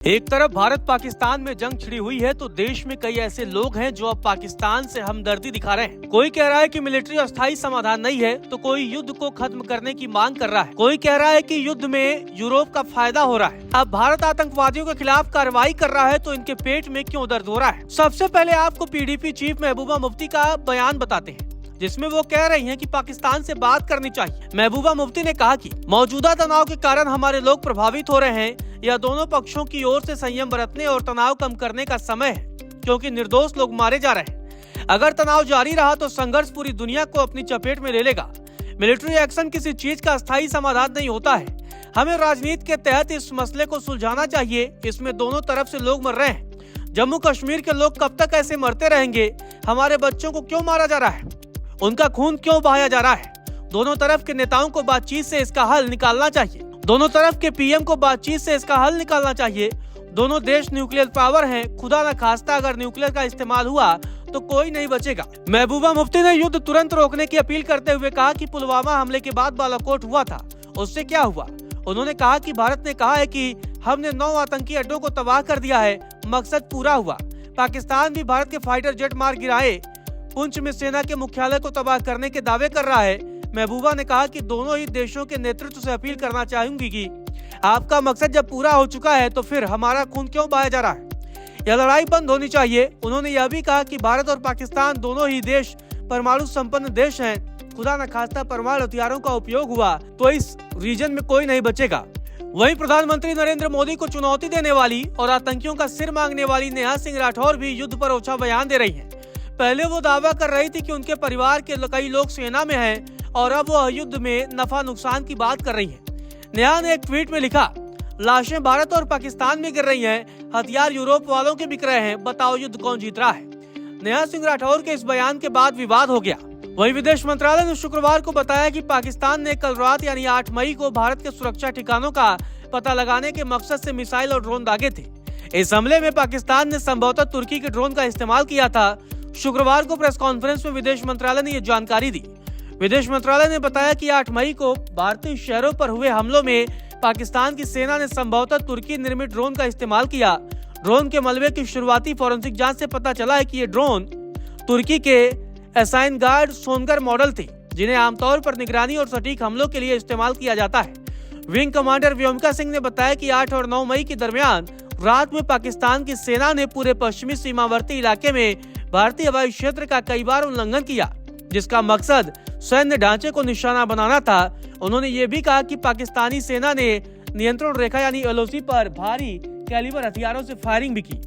एक तरफ भारत पाकिस्तान में जंग छिड़ी हुई है तो देश में कई ऐसे लोग हैं जो अब पाकिस्तान से हमदर्दी दिखा रहे हैं। कोई कह रहा है कि मिलिट्री अस्थायी समाधान नहीं है तो कोई युद्ध को खत्म करने की मांग कर रहा है। कोई कह रहा है कि युद्ध में यूरोप का फायदा हो रहा है। अब भारत आतंकवादियों के खिलाफ कार्रवाई कर रहा है तो इनके पेट में क्यों दर्द हो रहा है। सबसे पहले आपको PDP चीफ महबूबा मुफ्ती का बयान बताते हैं जिसमें वो कह रही हैं कि पाकिस्तान से बात करनी चाहिए। महबूबा मुफ्ती ने कहा कि मौजूदा तनाव के कारण हमारे लोग प्रभावित हो रहे हैं। यह दोनों पक्षों की ओर से संयम बरतने और तनाव कम करने का समय है क्योंकि निर्दोष लोग मारे जा रहे हैं। अगर तनाव जारी रहा तो संघर्ष पूरी दुनिया को अपनी चपेट में ले लेगा। मिलिट्री एक्शन किसी चीज का अस्थायी समाधान नहीं होता है। हमें राजनीति के तहत इस मसले को सुलझाना चाहिए। इसमें दोनों तरफ से लोग मर रहे हैं। जम्मू कश्मीर के लोग कब तक ऐसे मरते रहेंगे? हमारे बच्चों को क्यों मारा जा रहा है? उनका खून क्यों बहाया जा रहा है? दोनों तरफ के नेताओं को बातचीत से इसका हल निकालना चाहिए। दोनों तरफ के PM को बातचीत से इसका हल निकालना चाहिए। दोनों देश न्यूक्लियर पावर हैं। खुदा न खास्ता अगर न्यूक्लियर का इस्तेमाल हुआ तो कोई नहीं बचेगा। महबूबा मुफ्ती ने युद्ध तुरंत रोकने की अपील करते हुए कहा कि पुलवामा हमले के बाद बालाकोट हुआ था, उससे क्या हुआ? उन्होंने कहा कि भारत ने कहा है कि हमने 9 आतंकी अड्डों को तबाह कर दिया है, मकसद पूरा हुआ। पाकिस्तान भी भारत के फाइटर जेट मार गिराए, पुंछ में सेना के मुख्यालय को तबाह करने के दावे कर रहा है। महबूबा ने कहा कि दोनों ही देशों के नेतृत्व से अपील करना चाहूंगी कि आपका मकसद जब पूरा हो चुका है तो फिर हमारा खून क्यों बहाया जा रहा है? यह लड़ाई बंद होनी चाहिए। उन्होंने यह भी कहा कि भारत और पाकिस्तान दोनों ही देश परमाणु संपन्न देश हैं। खुदा न खास्ता परमाणु हथियारों का उपयोग हुआ तो इस रीजन में कोई नहीं बचेगा। वहीं प्रधानमंत्री नरेंद्र मोदी को चुनौती देने वाली और आतंकियों का सिर मांगने वाली नेहा सिंह राठौर भी युद्ध पर ओछा बयान दे रही है। पहले वो दावा कर रही थी कि उनके परिवार के कई लोग सेना में हैं और अब वो युद्ध में नफा नुकसान की बात कर रही हैं। नेहा ने एक ट्वीट में लिखा, लाशें भारत और पाकिस्तान में गिर रही हैं, हथियार यूरोप वालों के बिक रहे हैं, बताओ युद्ध कौन जीत रहा है? नेहा सिंह राठौर के इस बयान के बाद विवाद हो गया। वहीं विदेश मंत्रालय ने शुक्रवार को बताया कि पाकिस्तान ने कल रात यानी 8 मई को भारत के सुरक्षा ठिकानों का पता लगाने के मकसद से मिसाइल और ड्रोन दागे थे। इस हमले में पाकिस्तान ने संभवतः तुर्की के ड्रोन का इस्तेमाल किया था। शुक्रवार को प्रेस कॉन्फ्रेंस में विदेश मंत्रालय ने यह जानकारी दी। विदेश मंत्रालय ने बताया कि 8 मई को भारतीय शहरों पर हुए हमलों में पाकिस्तान की सेना ने संभवतः तुर्की निर्मित ड्रोन का इस्तेमाल किया। ड्रोन के मलबे की शुरुआती फॉरेंसिक जांच से पता चला है कि ये ड्रोन तुर्की के एसाइन गार्ड सोनगर मॉडल थे जिन्हें आमतौर पर निगरानी और सटीक हमलों के लिए इस्तेमाल किया जाता है। विंग कमांडर व्योमिका सिंह ने बताया कि 8 और 9 मई के दरमियान रात में पाकिस्तान की सेना ने पूरे पश्चिमी सीमावर्ती इलाके में भारतीय हवाई क्षेत्र का कई बार उल्लंघन किया जिसका मकसद सैन्य ढांचे को निशाना बनाना था। उन्होंने ये भी कहा कि पाकिस्तानी सेना ने नियंत्रण रेखा यानी LOC पर भारी कैलिबर हथियारों से फायरिंग भी की।